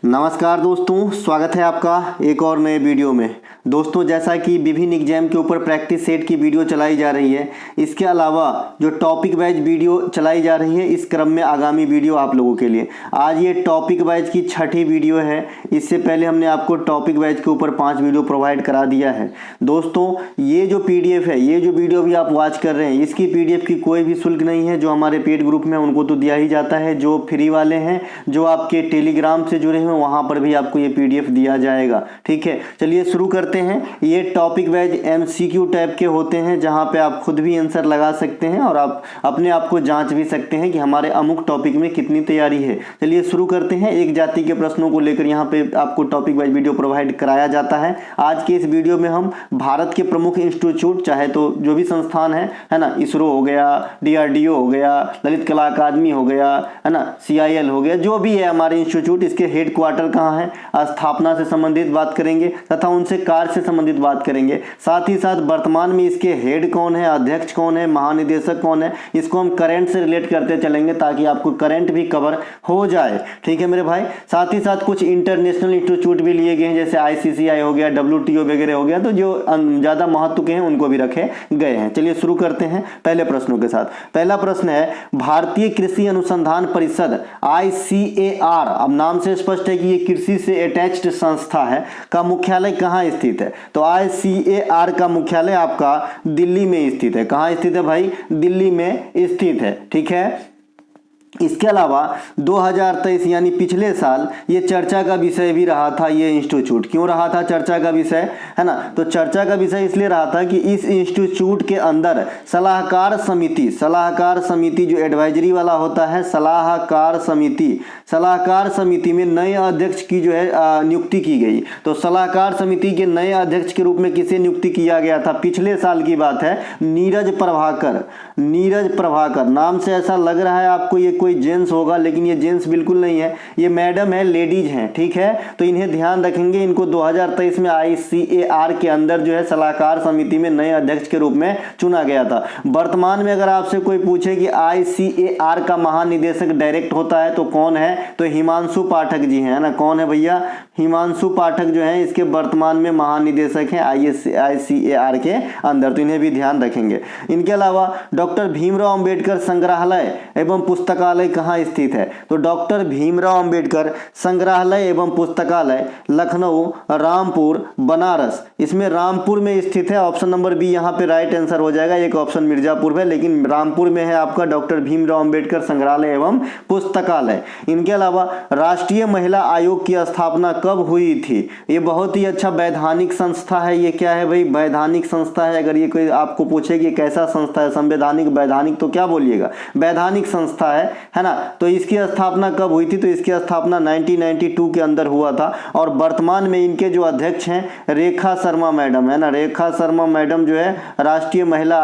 नमस्कार दोस्तों, स्वागत है आपका एक और नए वीडियो में। दोस्तों, जैसा कि विभिन्न एग्जाम के ऊपर प्रैक्टिस सेट की वीडियो चलाई जा रही है, इसके अलावा जो टॉपिक वाइज वीडियो चलाई जा रही है, इस क्रम में आगामी वीडियो आप लोगों के लिए आज ये टॉपिक वाइज की छठी वीडियो है। इससे पहले हमने आपको टॉपिक वाइज के ऊपर 5 वीडियो प्रोवाइड करा दिया है। दोस्तों, ये जो PDF है, ये जो वीडियो भी आप वॉच कर रहे हैं, इसकी PDF की कोई भी शुल्क नहीं है। जो हमारे पेड ग्रुप में उनको तो दिया ही जाता है, जो फ्री वाले हैं, जो आपके टेलीग्राम से जुड़े हैं, वहां पर भी आपको ये PDF दिया जाएगा। ठीक है, चलिए शुरू करते हैं। ये टॉपिक वाइज MCQ टाइप के होते हैं, जहां पे आप खुद भी आंसर लगा सकते हैं और आप अपने आप को जांच भी सकते हैं कि हमारे अमुक टॉपिक में कितनी तैयारी है। चलिए शुरू करते हैं। एक जाति के प्रश्नों को लेकर यहाँ पे आपको टॉपिक वाइज वीडियो प्रोवाइड कराया जाता है। आज के इस वीडियो में हम भारत के प्रमुख इंस्टीट्यूट, चाहे तो जो भी संस्थान है ना, इसरो हो गया, DRDO हो गया, ललित कला अकादमी हो गया, है ना, CIL हो गया, जो भी है हमारे इंस्टीट्यूट, इसके हेड क्वार्टर कहाँ है, स्थापना से संबंधित बात करेंगे तथा उनसे कार्य से संबंधित बात करेंगे। साथ ही साथ वर्तमान में इसके हेड कौन है, अध्यक्ष कौन है, महानिदेशक कौन है, इसको हम करंट से रिलेट करते चलेंगे ताकि आपको करंट भी कवर हो जाए। ठीक है मेरे भाई। साथ ही साथ कुछ इंटरनेशनल इंस्टीट्यूट भी लिए गए हैं, जैसे ICCI हो गया, WTO वगैरह हो गया, तो जो ज्यादा महत्व के हैं उनको भी रखे गए हैं। चलिए शुरू करते हैं पहले प्रश्नों के साथ। पहला प्रश्न है, भारतीय कृषि अनुसंधान परिषद ICAR, अब नाम से स्पष्ट है कि ये कृषि से अटैच्ड संस्था है, का मुख्यालय कहाँ स्थित है? तो ICAR का मुख्यालय आपका दिल्ली में स्थित है। कहाँ स्थित है भाई? दिल्ली में स्थित है। ठीक है। इसके अलावा 2023 यानी पिछले साल ये चर्चा का विषय भी रहा था। ये इंस्टीट्यूट क्यों रहा था चर्चा का विषय, है ना? तो चर्चा का विषय इसलिए रहा था कि इस इंस्टीट्यूट के अंदर सलाहकार समिति जो एडवाइजरी वाला होता है, सलाहकार समिति में नए अध्यक्ष की जो है नियुक्ति की गई। तो सलाहकार समिति के नए अध्यक्ष के रूप में किसे नियुक्ति किया गया था? पिछले साल की बात है, नीरज प्रभाकर। नाम से ऐसा लग रहा है आपको ये कोई जेंट्स होगा, लेकिन ये जेंट्स बिल्कुल नहीं है, ये मैडम है, लेडीज हैं। ठीक है, तो इन्हें ध्यान रखेंगे। इनको 2023 में ICAR के अंदर जो है सलाहकार समिति में नए अध्यक्ष के रूप में चुना गया था। वर्तमान में अगर आपसे कोई पूछे कि ICAR का महानिदेशक डायरेक्ट होता है तो कौन है, तो हिमांशु पाठक जी हैं, है ना? कौन है भैया? हिमांशु पाठक जो है इसके वर्तमान में महानिदेशक हैं ICAR के अंदर, तो इन्हें भी ध्यान रखेंगे। इनके अलावा डॉक्टर भीमराव अंबेडकर संग्रहालय एवं पुस्तकालय कहाँ स्थित है? तो डॉक्टर भीमराव अंबेडकर संग्रहालय एवं पुस्तकालय लखनऊ, रामपुर, बनारस, इसमें रामपुर में स्थित है। ऑप्शन नंबर बी यहाँ पे राइट आंसर हो जाएगा। एक ऑप्शन मिर्जापुर है, लेकिन रामपुर में है आपका डॉक्टर भीमराव अंबेडकर संग्रहालय एवं पुस्तकालय। इनके अलावा राष्ट्रीय महिला आयोग की स्थापना कब हुई थी? ये बहुत ही अच्छा वैधानिक संस्था है। ये क्या है भाई? वैधानिक संस्था है। अगर ये कोई आपको पूछे कि कैसा संस्था है, संवैधानिक, वैधानिक, तो क्या बोलिएगा? वैधानिक संस्था है ना? तो इसकी स्थापना कब हुई थी? तो इसकी स्थापना 1992 के अंदर हुआ था। और वर्तमान में इनके जो अध्यक्ष हैं रेखा शर्मा मैडम, है ना? रेखा शर्मा मैडम जो है राष्ट्रीय महिला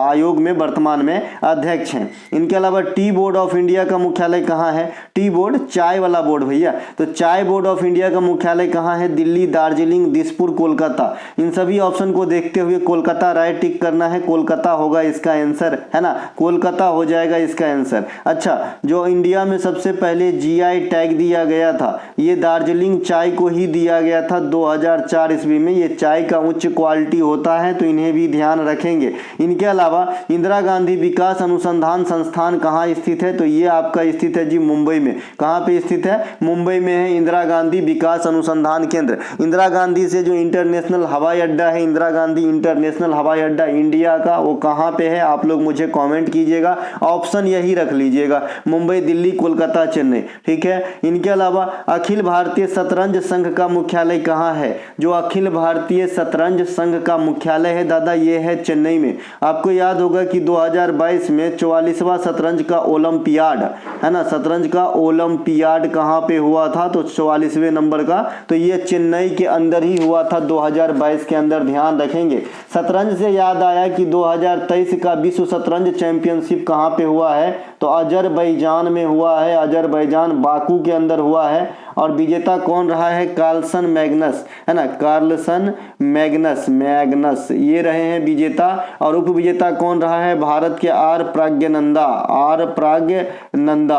आयोग में वर्तमान में अध्यक्ष हैं। इनके अलावा टी बोर्ड ऑफ इंडिया का मुख्यालय कहाँ है? टी बोर्ड, चाय वाला बोर्ड भैया। तो चाय बोर्ड ऑफ इंडिया का मुख्यालय कहाँ है? दिल्ली, दार्जिलिंग, दिसपुर, कोलकाता। इन सभी ऑप्शन को देखते हुए कोलकाता राइट टिक करना है। कोलकाता होगा इसका आंसर, है ना? कोलकाता हो जाएगा इसका आंसर। अच्छा, जो इंडिया में सबसे पहले GI टैग दिया गया था, ये दार्जिलिंग चाय को ही दिया गया था 2004 ईस्वी में। ये चाय का उच्च क्वालिटी होता है, तो इन्हें भी ध्यान रखेंगे। इनके अलावा इंदिरा गांधी विकास अनुसंधान संस्थान कहाँ स्थित है? तो ये आपका स्थित है जी मुंबई में। कहाँ पे स्थित है? मुंबई में है इंदिरा गांधी विकास अनुसंधान केंद्र। इंदिरा गांधी से जो इंटरनेशनल हवाई अड्डा है, इंदिरा गांधी इंटरनेशनल हवाई अड्डा इंडिया का, वो कहाँ पे है? आप लोग मुझे कमेंट कीजिएगा, ऑप्शन यही रख लीजिएगा, मुंबई, दिल्ली, कोलकाता, चेन्नई। ठीक है। इनके अलावा अखिल भारतीय शतरंज संघ का मुख्यालय कहाँ है? जो अखिल भारतीय शतरंज संघ का मुख्यालय है दादा, ये है चेन्नई में। आपको याद होगा कि 2022 में 44वां शतरंज का ओलंपियाड, है ना, शतरंज का ओलंपियाड कहाँ पे हुआ था? तो 44वें नंबर का, तो ये चेन्नई के अंदर ही हुआ था 2022 के अंदर, ध्यान रखेंगे। शतरंज से याद आया कि 2023 का विश्व शतरंज चैंपियनशिप कहाँ पे हुआ है? तो अजरबैजान में हुआ है। अजरबैजान, बाकू के अंदर हुआ है। और विजेता कौन रहा है, कार्लसन मैग्नस, है ना, कार्लसन मैग्नस ये रहे हैं विजेता। और उप विजेता कौन रहा है, भारत के आर प्राज्ञनंदा।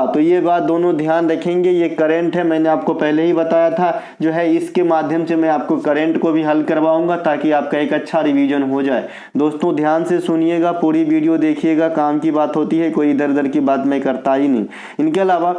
तो ये बात दोनों ध्यान रखेंगे, ये करंट है, मैंने आपको पहले ही बताया था जो है, इसके माध्यम से मैं आपको करंट को भी हल करवाऊंगा ताकि आपका एक अच्छा रिवीजन हो जाए। दोस्तों ध्यान से सुनिएगा, पूरी वीडियो देखिएगा, काम की बात होती है, कोई इधर उधर की बात मैं करता ही नहीं। इनके अलावा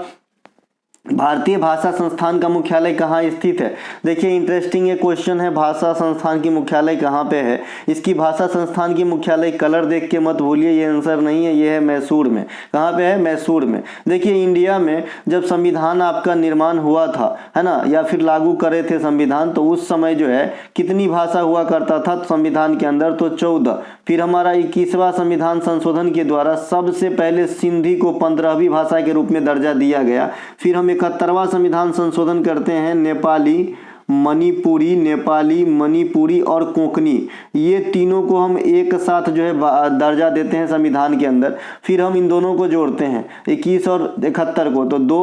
भारतीय भाषा संस्थान का मुख्यालय कहाँ स्थित है। देखिए इंटरेस्टिंग ये क्वेश्चन है, भाषा संस्थान की मुख्यालय कहाँ पे है। इसकी भाषा संस्थान की मुख्यालय, कलर देख के मत भूलिए, ये आंसर नहीं है, ये है मैसूर में। कहाँ पे है, मैसूर में। देखिए इंडिया में जब संविधान आपका निर्माण हुआ था, है ना, या फिर लागू करे थे संविधान, तो उस समय जो है कितनी भाषा हुआ करता था संविधान के अंदर, तो 14। फिर हमारा 21वां संविधान संशोधन के द्वारा सबसे पहले सिंधी को 15वीं भाषा के रूप में दर्जा दिया गया। फिर हम 71वां संविधान संशोधन करते हैं, नेपाली, मणिपुरी और कोंकणी, ये तीनों को हम एक साथ जो है दर्जा देते हैं संविधान के अंदर। फिर हम इन दोनों को जोड़ते हैं 21 और 71 को, तो 2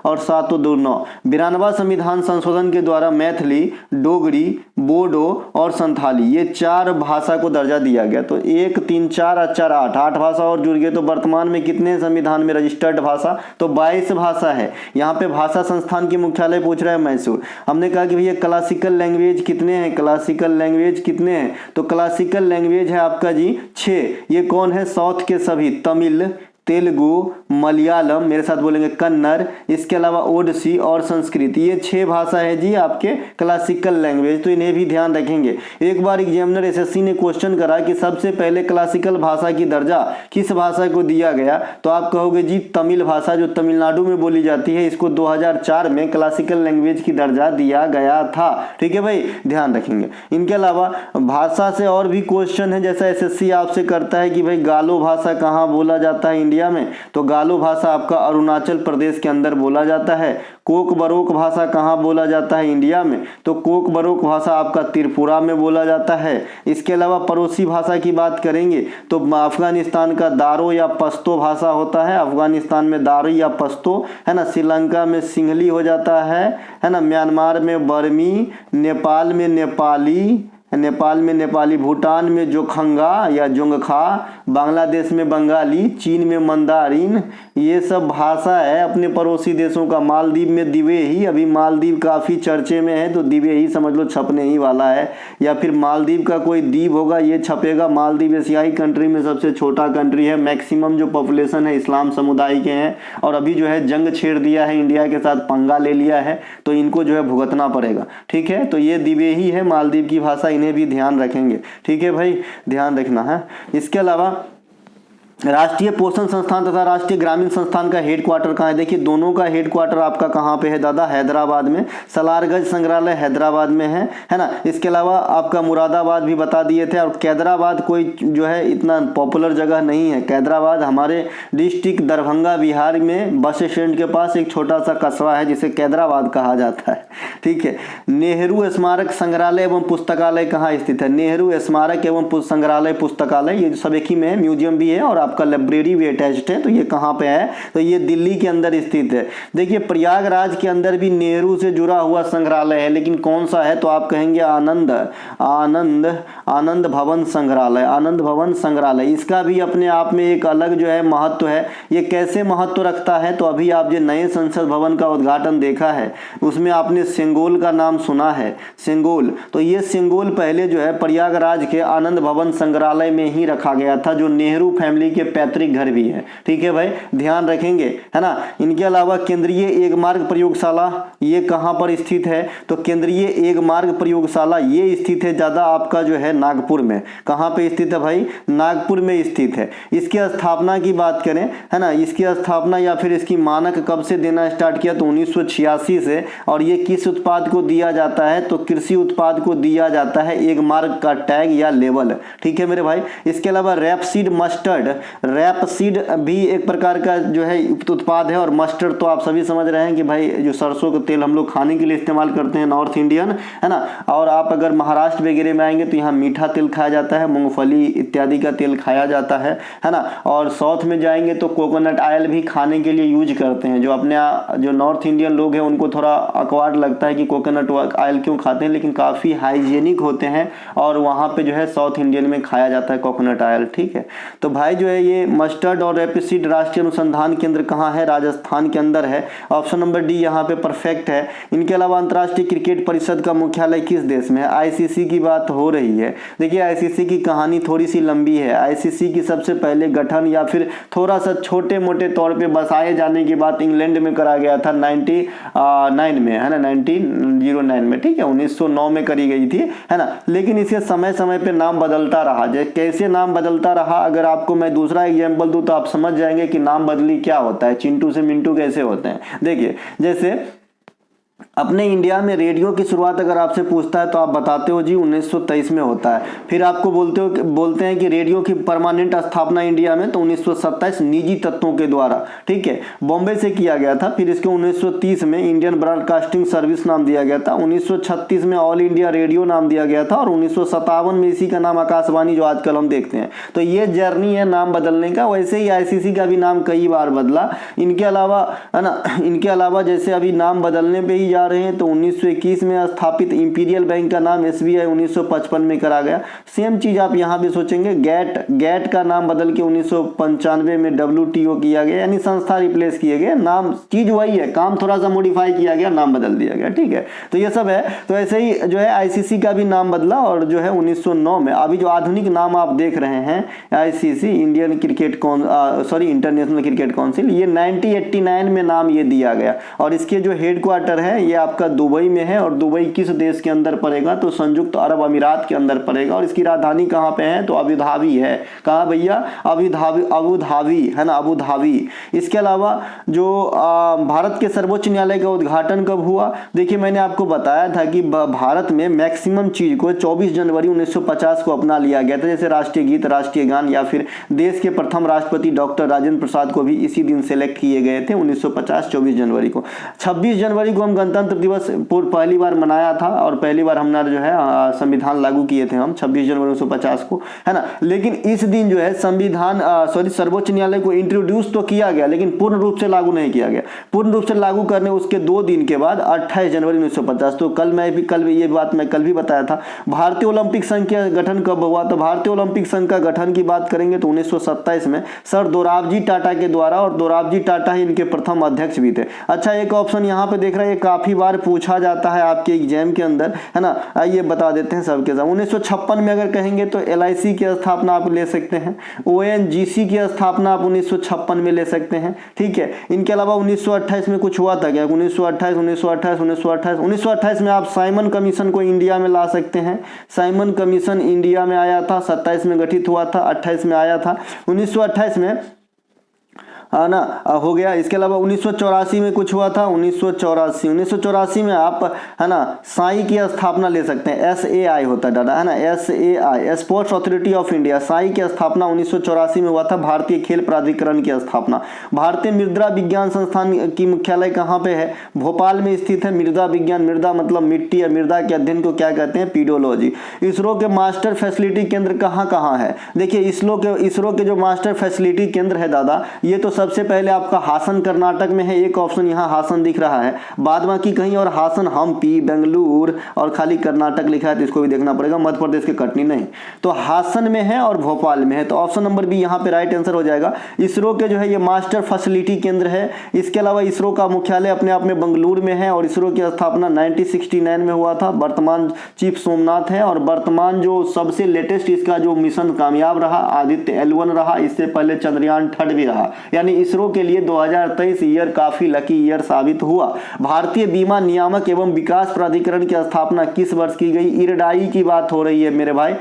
और 7 तो 2 9। 92वां संविधान संशोधन के द्वारा मैथिली, डोगरी, बोडो और संथाली, ये 4 भाषा को दर्जा दिया गया। तो 1 3 4 और 4 8 भाषा और जुड़ गए। तो वर्तमान में कितने संविधान में रजिस्टर्ड भाषा, तो 22 भाषा है। यहाँ पे भाषा संस्थान की मुख्यालय पूछ रहा है मैसूर। हमने कहा कि भैया क्लासिकल लैंग्वेज कितने हैं, तो क्लासिकल लैंग्वेज है आपका जी 6। ये कौन है, साउथ के सभी, तमिल, तेलुगु, मलयालम, मेरे साथ बोलेंगे कन्नड़, इसके अलावा ओडिसी और संस्कृत, ये 6 भाषा है जी आपके क्लासिकल लैंग्वेज। तो इन्हें भी ध्यान रखेंगे। एक बार एग्जामिनर एसएससी ने क्वेश्चन करा कि सबसे पहले क्लासिकल भाषा की दर्जा किस भाषा को दिया गया, तो आप कहोगे जी तमिल भाषा, जो तमिलनाडु में बोली जाती है, इसको 2004 में क्लासिकल लैंग्वेज की दर्जा दिया गया था। ठीक है भाई, ध्यान रखेंगे। इनके अलावा भाषा से और भी क्वेश्चन है, जैसा एसएससी आपसे करता है कि भाई गालो भाषा कहाँ बोला जाता है इंडिया में, तो गालो भाषा आपका अरुणाचल प्रदेश के अंदर बोला जाता है। कोक बरोक भाषा कहाँ बोला जाता है इंडिया में, तो कोक बरोक भाषा आपका त्रिपुरा में बोला जाता है। इसके अलावा पड़ोसी भाषा की बात करेंगे तो अफगानिस्तान का दारो या पश्तो भाषा होता है, अफगानिस्तान में दारो या पश्तो, है ना। श्रीलंका में सिंहली हो जाता है ना। म्यांमार में बर्मी, नेपाल में नेपाली, भूटान में जोखंगा या जोंगखा, बांग्लादेश में बंगाली, चीन में मंदारिन, ये सब भाषा है अपने पड़ोसी देशों का। मालदीव में दिवेही, अभी मालदीव काफ़ी चर्चे में है, तो दिवेही समझ लो छपने ही वाला है, या फिर मालदीव का कोई द्वीप होगा ये छपेगा। मालदीव एशियाई कंट्री में सबसे छोटा कंट्री है, मैक्सिमम जो पॉपुलेशन है इस्लाम समुदाय के हैं, और अभी जो है जंग छेड़ दिया है, इंडिया के साथ पंगा ले लिया है, तो इनको जो है भुगतना पड़ेगा। ठीक है, तो ये दिवेही है मालदीव की भाषा, इन्हें भी ध्यान रखेंगे। ठीक है भाई, ध्यान रखना है। इसके अलावा राष्ट्रीय पोषण संस्थान तथा राष्ट्रीय ग्रामीण संस्थान का हेडक्वार्टर कहाँ है। देखिए दोनों का हेडक्वार्टर आपका कहाँ पे है दादा, हैदराबाद में। सलारगंज संग्रहालय हैदराबाद में है ना। इसके अलावा आपका मुरादाबाद भी बता दिए थे, और कैदराबाद कोई जो है इतना पॉपुलर जगह नहीं है। कैदराबाद हमारे डिस्ट्रिक्ट दरभंगा बिहार में बस स्टैंड के पास एक छोटा सा कस्बा है जिसे कैदराबाद कहा जाता है। ठीक है, नेहरू स्मारक संग्रहालय एवं पुस्तकालय कहाँ स्थित है। नेहरू स्मारक एवं संग्रहालय पुस्तकालय, ये सब एक ही में है, म्यूजियम भी है और आपका लाइब्रेरी भी अटैच्ड है। तो ये कहाँ पे है, तो ये दिल्ली के अंदर स्थित है। देखिए प्रयागराज के अंदर भी नेहरू से जुड़ा हुआ संग्रहालय है, लेकिन कौन सा है, तो आप कहेंगे आनंद भवन संग्रहालय। आनंद भवन संग्रहालय, इसका भी अपने आप में एक अलग जो है महत्व है। ये कैसे महत्व रखता है, तो अभी आप जो नए संसद भवन का उद्घाटन देखा है, उसमें आपने सेंगोल का नाम सुना है, सेंगोल। तो ये सेंगोल पहले जो है प्रयागराज के आनंद भवन संग्रहालय में ही रखा गया था, जो नेहरू फैमिली के पैतृक घर भी है। ठीक है भाई, ध्यान रखेंगे, है ना। इनके अलावा केंद्रीय एग मार्ग प्रयोगशाला, ये कहाँ पर स्थित है, तो केंद्रीय एग मार्ग प्रयोगशाला ये स्थित है ज्यादा आपका जो है नागपुर में। कहाँ पे स्थित है भाई, नागपुर में स्थित है। इसकी स्थापना की बात करें, है ना, इसकी स्थापना या फिर इसकी मानक कब से देना स्टार्ट किया, तो 1986 से। और ये किस उत्पाद को दिया जाता है, तो कृषि उत्पाद को दिया जाता है एग मार्ग का टैग या लेवल। ठीक है मेरे भाई। इसके अलावा रैपसीड मस्टर्ड रैपसीड भी एक प्रकार का जो है उत्पाद है। और मस्टर्ड तो आप सभी समझ रहे हैं कि भाई जो सरसों का तेल हम लोग खाने के लिए इस्तेमाल करते हैं, नॉर्थ इंडियन, है ना। और आप अगर महाराष्ट्र वगैरह में आएंगे तो यहाँ मीठा तेल खाया जाता है, मूंगफली इत्यादि का तेल खाया जाता है ना। और साउथ में जाएंगे तो कोकोनट ऑयल भी खाने के लिए यूज करते हैं। जो अपने जो नॉर्थ इंडियन लोग हैं उनको थोड़ा अकवार्ड लगता है कि कोकोनट ऑयल क्यों खाते हैं, लेकिन काफ़ी हाइजीनिक होते हैं और वहाँ पे जो है साउथ इंडियन में खाया जाता है कोकोनट ऑयल, ठीक है। तो भाई जो है ये मस्टर्ड और रैपसीड राष्ट्रीय अनुसंधान केंद्र कहाँ है? राजस्थान के अंदर है। ऑप्शन नंबर डी यहाँ पे परफेक्ट है। इनके अलावा अंतर्राष्ट्रीय क्रिकेट परिषद का मुख्यालय किस देश में है? आईसीसी की बात हो रही है। देखिए आईसीसी की कहानी थोड़ी सी लंबी है। आईसीसी की सबसे पहले गठन या फिर थोड़ा सा छोटे मोटे तौर पे बसाए जाने की बात इंग्लैंड में करा गया था 99 में, है ना, 1909 में, ठीक है, 1909 में करी गई थी, है ना। लेकिन इसे समय समय पे नाम बदलता रहा। कैसे नाम बदलता रहा, अगर आपको मैं दूसरा एग्जाम्पल दूं तो आप समझ जाएंगे कि नाम बदली क्या होता है, चिंटू से मिंटू कैसे होते हैं। देखिए जैसे अपने इंडिया में रेडियो की शुरुआत अगर आपसे पूछता है तो आप बताते हो जी 1923 में होता है। फिर आपको बोलते हैं कि रेडियो की परमानेंट स्थापना इंडिया में तो 1927 निजी तत्वों के द्वारा, ठीक है, बॉम्बे से किया गया था। फिर इसको 1930 में इंडियन ब्रॉडकास्टिंग सर्विस नाम दिया गया था। 1936 में ऑल इंडिया रेडियो नाम दिया गया था और 1957 में इसी का नाम आकाशवाणी जो आजकल हम देखते हैं। तो ये जर्नी है नाम बदलने का। वैसे ही आईसीसी का भी नाम कई बार बदला। इनके अलावा, है ना, इनके अलावा जैसे अभी नाम बदलने पे ही जा रहे हैं तो 1921 में स्थापित इंपीरियल बैंक का नाम एसबीआई 1955 में करा गया। सेम चीज आप यहां भी सोचेंगे। गेट का नाम बदल के 1995 में डब्ल्यूटीओ किया गया, यानी संस्था रिप्लेस किए गए, नाम चीज वही है, काम थोड़ा सा मॉडिफाई किया गया, नाम बदल दिया गया, ठीक है। तो ये सब है। तो ऐसे ही जो है आईसीसी का भी नाम बदला और जो है 1909 में अभी जो आधुनिक नाम आप देख रहे हैं ICC, Indian cricket international cricket council, ये 1989 में नाम ये दिया गया। और इसके जो हेडक्वार्टर है ये आपका दुबई में है। और दुबई किस देश के अंदर पड़ेगा? तो संयुक्त अरब अमीरात के अंदर पड़ेगा। और इसकी राजधानी कहाँ पे है? तो अबू धाबी है। कहाँ भैया? अबू धाबी, है ना, अबू धाबी। इसके अलावा जो भारत के सर्वोच्च न्यायालय का उद्घाटन कब हुआ? देखिए मैंने आपको बताया था कि भारत में मैक्सिमम चीज को 24 जनवरी 1950 को अपना लिया गया था। जैसे राष्ट्रीय गीत, राष्ट्रीय गान, या फिर देश के प्रथम राष्ट्रपति डॉक्टर राजेंद्र प्रसाद को भी इसी दिन सेलेक्ट किए गए थे 1950 24 जनवरी को। 26 जनवरी को हम गणतंत्र दिवस पहली बार मनाया था और पहली बार हमने जो है संविधान लागू किए थे हम 26 जनवरी 1950 को, है ना। लेकिन इस दिन जो है सर्वोच्च न्यायालय को इंट्रोड्यूस तो किया गया लेकिन पूर्ण रूप से लागू नहीं किया गया। पूर्ण रूप से लागू करने उसके 2 दिन के बाद 28 जनवरी 1950, तो ये बात मैं कल भी बताया था। भारतीय ओलंपिक संघ का गठन कब हुआ? तो भारतीय ओलंपिक संघ का गठन की बात करेंगे तो 1927 में सर दोराबजी टाटा के द्वारा, और दोराबजी टाटा ही इनके प्रथम अध्यक्ष भी थे। अच्छा एक ऑप्शन यहाँ पे देख रहे हैं, काफी बार पूछा जाता है आपके एग्जाम के अंदर, है ना, आइए बता देते हैं सबके साथ। 1956 में अगर कहेंगे तो एलआईसी की स्थापना आप ले सकते हैं। ओएनजीसी की स्थापना आप 1956 में ले सकते हैं, ठीक है। इनके अलावा 1928 में कुछ हुआ था क्या? 1928 में आप साइमन कमीशन को इंडिया में ला सकते हैं। साइमन कमीशन इंडिया में आया था, 27 में गठित हुआ था, 28 में आया था। 1928 में ना हो गया। इसके अलावा 1984 में कुछ हुआ था। 1984 में आप, है ना, साई की स्थापना ले सकते हैं। SAI होता है दादा, है ना, SAI, sports authority of India. Sai की स्थापना 1984 में हुआ था। भारतीय खेल प्राधिकरण की स्थापना। भारतीय मृदा विज्ञान संस्थान की मुख्यालय कहाँ पे है? भोपाल में स्थित है। मृदा विज्ञान, मृदा मतलब मिट्टी, और मृदा के अध्ययन को क्या कहते हैं? पीडोलॉजी। इसरो के मास्टर फैसिलिटी केंद्र कहाँ कहाँ है? देखिए इसरो के जो मास्टर फैसिलिटी केंद्र है दादा, ये तो सबसे पहले आपका हासन कर्नाटक में है। एक ऑप्शन यहाँ हासन दिख रहा है, बाद बाकी कहीं और हासन, हम्पी, बेंगलुरु और खाली कर्नाटक लिखा है तो इसको भी देखना पड़ेगा, मध्य प्रदेश के कटनी नहीं। तो हासन में है और भोपाल में है। तो ऑप्शन नंबर बी यहाँ पे राइट आंसर हो जाएगा। इसरो के जो है ये मास्टर फैसिलिटी केंद्र है। इसके अलावा इसरो का मुख्यालय अपने आप में बेंगलुरु में है और इसरो की स्थापना 1969 में हुआ था। वर्तमान चीफ सोमनाथ है और वर्तमान जो सबसे लेटेस्ट इसका जो मिशन कामयाब रहा आदित्य L1 रहा। इससे पहले चंद्रयान 3 भी रहा, यानी यानी इसरो के लिए 2023 ईयर काफी लकी ईयर साबित हुआ। भारतीय बीमा नियामक एवं विकास प्राधिकरण की स्थापना किस वर्ष की गई? इरडाई की बात हो रही है मेरे भाई,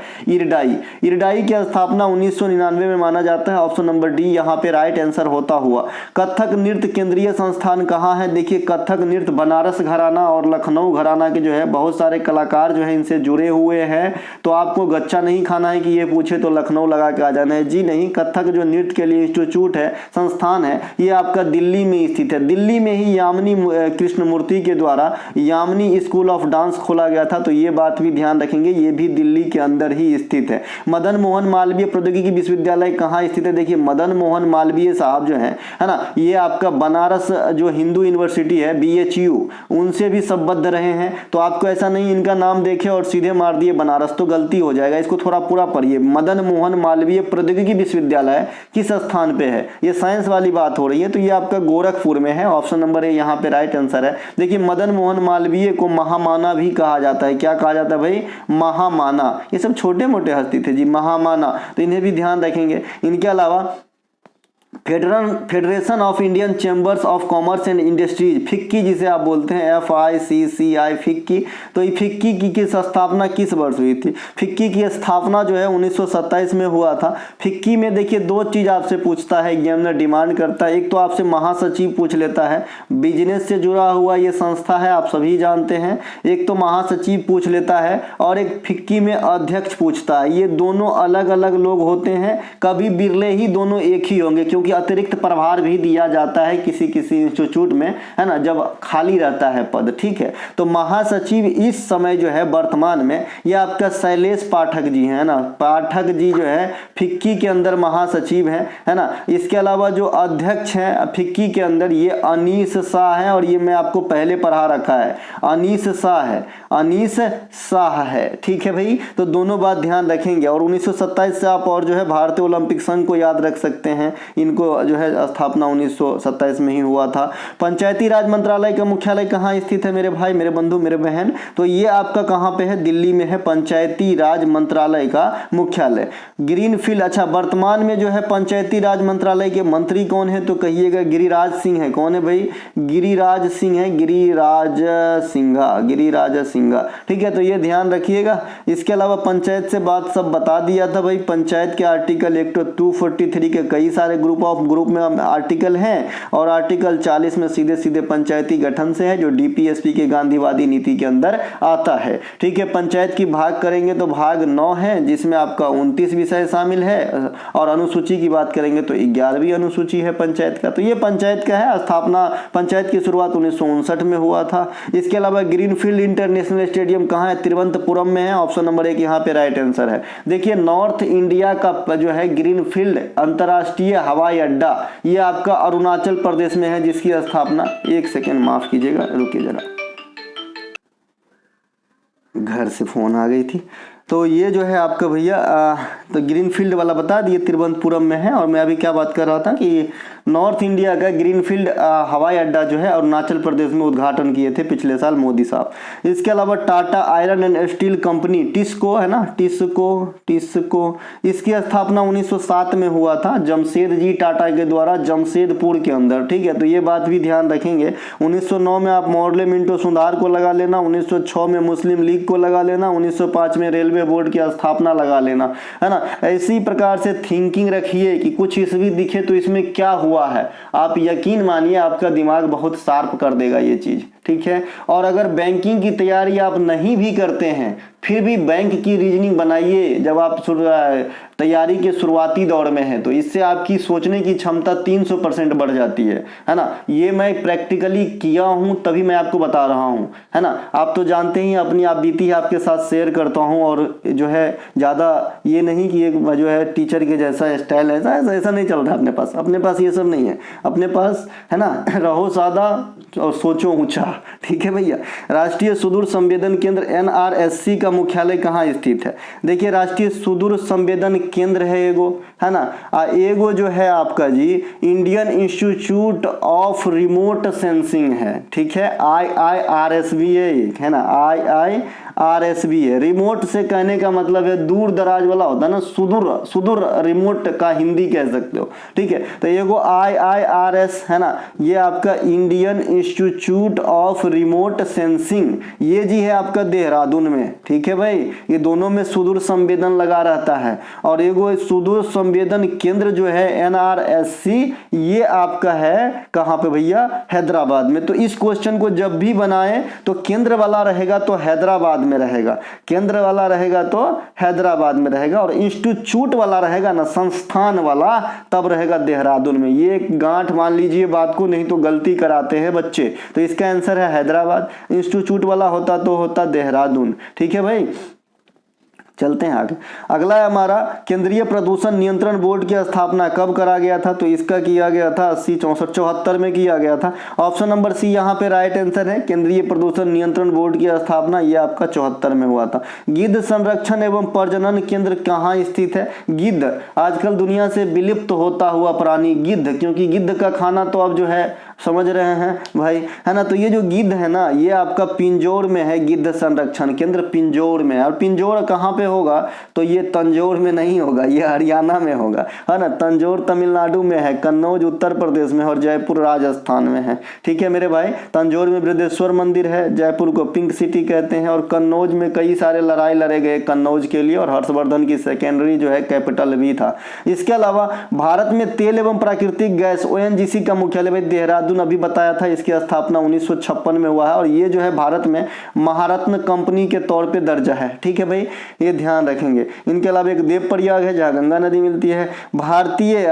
इरडाई की स्थापना 1999 में माना जाता है। ऑप्शन नंबर डी यहाँ पे राइट आंसर होता हुआ। कथक नृत्य केंद्रीय संस्थान कहाँ है? देखिए कथक नृत्य बनारस घराना और लखनऊ घराना के जो है बहुत सारे कलाकार जो है इनसे जुड़े हुए हैं। तो आपको गच्चा नहीं खाना है कि ये पूछे तो लखनऊ लगा के आ जाना है, जी नहीं। कथक जो नृत्य के लिए इंस्टीट्यूट है, संस्थान है, ये आपका दिल्ली में स्थित है। दिल्ली में ही यामिनी कृष्णमूर्ति के द्वारा यामिनी स्कूल ऑफ डांस खोला गया था, तो ये बात भी ध्यान रखेंगे, ये भी दिल्ली के अंदर ही स्थित है। मदन मोहन मालवीय प्रौद्योगिकी विश्वविद्यालय कहाँ स्थित है? देखिए मदन मोहन मालवीय साहब जो है ना, ये आपका बनारस जो हिंदू यूनिवर्सिटी है BHU, उनसे भी संबद्ध रहे हैं। तो आपको ऐसा नहीं इनका नाम देखे और सीधे मार दिए बनारस, तो गलती हो जाएगा, इसको थोड़ा पूरा पढ़िए। मदन मोहन मालवीय प्रौद्योगिकी विश्वविद्यालय किस स्थान पे है? ये साइंस वाली बात हो रही है, तो ये आपका गोरखपुर में है। ऑप्शन नंबर ए यहाँ पे राइट आंसर है। देखिए मदन मोहन मालवीय को महामाना भी कहा जाता है। क्या कहा जाता है भाई? महामाना। ये सब छोटे मोटे हस्ती थे जी, महामाना, तो इन्हें भी ध्यान रखेंगे। इनके अलावा federation of Indian chambers of commerce and industries, FICCI जिसे आप बोलते हैं, FICCI, फिक्की। तो ये फिक्की की स्थापना किस वर्ष हुई थी? फिक्की की स्थापना जो है 1927 में हुआ था। फिक्की में देखिए दो चीज आपसे पूछता है, एग्जामिनर डिमांड करता है। एक तो आपसे महासचिव पूछ लेता है, बिजनेस से जुड़ा हुआ ये संस्था है, आप सभी जानते हैं। एक तो महासचिव पूछ लेता है और एक फिक्की में अध्यक्ष पूछता है। ये दोनों अलग अलग लोग होते हैं, कभी बिरले ही दोनों एक ही होंगे, क्योंकि अतिरिक्त प्रभार भी दिया जाता है किसी किसी इंस्टीट्यूट में, है ना, जब खाली रहता है पद, ठीक है। तो महासचिव इस समय जो है वर्तमान में ये आपका शैलेश पाठक जी है ना, पाठक जी जो है फिक्की के अंदर महासचिव है ना। इसके अलावा जो अध्यक्ष हैं फिक्की के अंदर ये अनीस शाह है, और ये मैं आपको पहले पढ़ा रखा है, अनीस शाह है, अनीस शाह है, ठीक है भाई। तो दोनों बात ध्यान रखेंगे। और 1927 से आप और जो है भारतीय ओलंपिक संघ को याद रख सकते हैं, इनको जो है स्थापना 1927 में ही हुआ था। पंचायती राज मंत्रालय का मुख्यालय कहाँ स्थित है मेरे भाई, मेरे बंधु, मेरे बहन? तो ये आपका कहाँ पे है? दिल्ली में है पंचायती राज मंत्रालय का मुख्यालय। ग्रीनफील्ड, अच्छा वर्तमान में जो है पंचायती राज मंत्रालय के मंत्री कौन है? तो कहिएगा गिरिराज सिंह है। कौन है भाई? गिरिराज सिंह है, गिरिराज सिंघा, ठीक है। तो ये ध्यान रखिएगा। इसके अलावा पंचायत से बात सब बता दिया था भाई। पंचायत के आर्टिकल 243 के कई सारे ग्रुप में आर्टिकल हैं, और आर्टिकल 40 में सीधे सीधे पंचायती गठन से है, जो DPSP के गांधीवादी नीति के अंदर आता है, ठीक है। पंचायत की भाग करेंगे तो भाग 9 है, जिसमें आपका 29 विषय शामिल है, और अनुसूची की बात करेंगे तो 11वीं अनुसूची है पंचायत का। तो ये पंचायत का है। स्थापना, पंचायत की शुरुआत 1959 में हुआ था। इसके अलावा ग्रीनफील्ड इंटरनेशनल स्टेडियम कहाँ है? तिरुवनंतपुरम में है। ऑप्शन नंबर 1 यहाँ पे राइट आंसर है। देखिए नॉर्थ इंडिया का जो है ग्रीनफील्ड अंतरराष्ट्रीय हवाई अड्डा, ये आपका अरुणाचल प्रदेश में है, जिसकी स्थापना, एक सेकेंड माफ कीजिएगा, रुकिए जरा, घर से फोन आ गई थी। तो ये जो है आपका भैया तो ग्रीनफील्ड वाला बता दिए, तिरुवनंतपुरम में है। और मैं अभी क्या बात कर रहा था कि नॉर्थ इंडिया का ग्रीनफील्ड हवाई अड्डा जो है अरुणाचल प्रदेश में उद्घाटन किए थे पिछले साल मोदी साहब। इसके अलावा Tata iron and steel company, TISCO है ना, टिस्को, इसकी स्थापना 1907 में हुआ था जमशेद जी टाटा के द्वारा, जमशेदपुर के अंदर, ठीक है। तो ये बात भी ध्यान रखेंगे। 1909 में आप मॉडले मिंटो सुधार को लगा लेना, 1906 में मुस्लिम लीग को लगा लेना, 1905 में रेलवे बोर्ड की स्थापना लगा लेना, है ना। इसी प्रकार से थिंकिंग रखिए कि कुछ ईस्वी दिखे तो इसमें क्या हुआ है, आप यकीन मानिए आपका दिमाग बहुत शार्प कर देगा ये चीज, ठीक है। और अगर बैंकिंग की तैयारी आप नहीं भी करते हैं, फिर भी बैंक की रीजनिंग बनाइए जब आप तैयारी के शुरुआती दौर में है, तो इससे आपकी सोचने की क्षमता 300% बढ़ जाती है ना। ये मैं प्रैक्टिकली किया हूं तभी मैं आपको बता रहा हूं, है ना। आप तो जानते ही अपनी आप बीती आपके साथ शेयर करता हूं, और जो है ज्यादा ये नहीं कि एक जो है टीचर के जैसा स्टाइल ऐसा नहीं चल रहा अपने पास ये सब नहीं है अपने पास, है ना। रहो सादा और सोचो ऊंचा, ठीक है भैया। राष्ट्रीय सुदूर संवेदन केंद्र NRSC का मुख्यालय कहाँ स्थित है? देखिए राष्ट्रीय सुदूर संवेदन केंद्र है एगो, है ना। एगो जो है आपका जी Indian Institute of Remote Sensing है, ठीक है, IIRSVA है ना, RS भी है। रिमोट से कहने का मतलब है दूर दराज वाला होता है ना, सुदूर सुदूर रिमोट का हिंदी कह सकते हो, ठीक है। तो ये वो IIRS है ना, ये आपका Indian Institute of Remote sensing, ये जी है आपका देहरादून में, ठीक है भाई। ये दोनों में सुदूर संवेदन लगा रहता है। और ये वो सुदूर संवेदन केंद्र जो है NRSC, ये आपका है कहाँ पे भैया, हैदराबाद में। तो इस क्वेश्चन को जब भी बनाए तो केंद्र वाला रहेगा तो हैदराबाद में रहेगा, केंद्र वाला रहेगा तो हैदराबाद में रहेगा, और इंस्टीट्यूट वाला रहेगा ना, संस्थान वाला, तब रहेगा देहरादून में। ये एक गांठ मान लीजिए बात को, नहीं तो गलती कराते हैं बच्चे। तो इसका आंसर है हैदराबाद, इंस्टीट्यूट वाला होता तो होता देहरादून, ठीक है भाई। चलते हैं आगे। अगला है हमारा, केंद्रीय प्रदूषण नियंत्रण बोर्ड की स्थापना कब करा गया था? तो इसका किया गया था 80-64-74 में किया गया था। ऑप्शन नंबर सी यहाँ पे राइट आंसर है। केंद्रीय प्रदूषण नियंत्रण बोर्ड की स्थापना ये आपका 74 में हुआ था। गिद्ध संरक्षण एवं प्रजनन केंद्र कहाँ स्थित है? गिद्ध आजकल दुनिया से विलुप्त होता हुआ प्राणी गिद्ध, क्योंकि गिद्ध का खाना तो अब जो है समझ रहे हैं भाई, है ना। तो ये जो गिद्ध है ना, ये आपका पिंजौर में है, गिद्ध संरक्षण केंद्र पिंजौर में। और पिंजौर कहाँ पे होगा? तो ये तंजौर में नहीं होगा, ये हरियाणा में होगा, है ना। तंजौर तमिलनाडु में है, कन्नौज उत्तर प्रदेश में, और जयपुर राजस्थान में है, ठीक है मेरे भाई। तंजौर में बृहदेश्वर मंदिर है, जयपुर को पिंक सिटी कहते हैं, और कन्नौज में कई सारे लड़ाई लड़े गए कन्नौज के लिए, और हर्षवर्धन की सेकेंडरी जो है कैपिटल भी था। इसके अलावा भारत में तेल एवं प्राकृतिक गैस ONGC का मुख्यालय भाई देहरादून अभी बताया था, इसकी स्थापना 1956 में हुआ है, और ये जो है भारत में महारत्न कंपनी के तौर पे दर्जा है, ठीक है भाई, ये ध्यान रखेंगे। इनके अलावा एक देवप्रयाग है जहाँ गंगा नदी मिलती है। भारतीय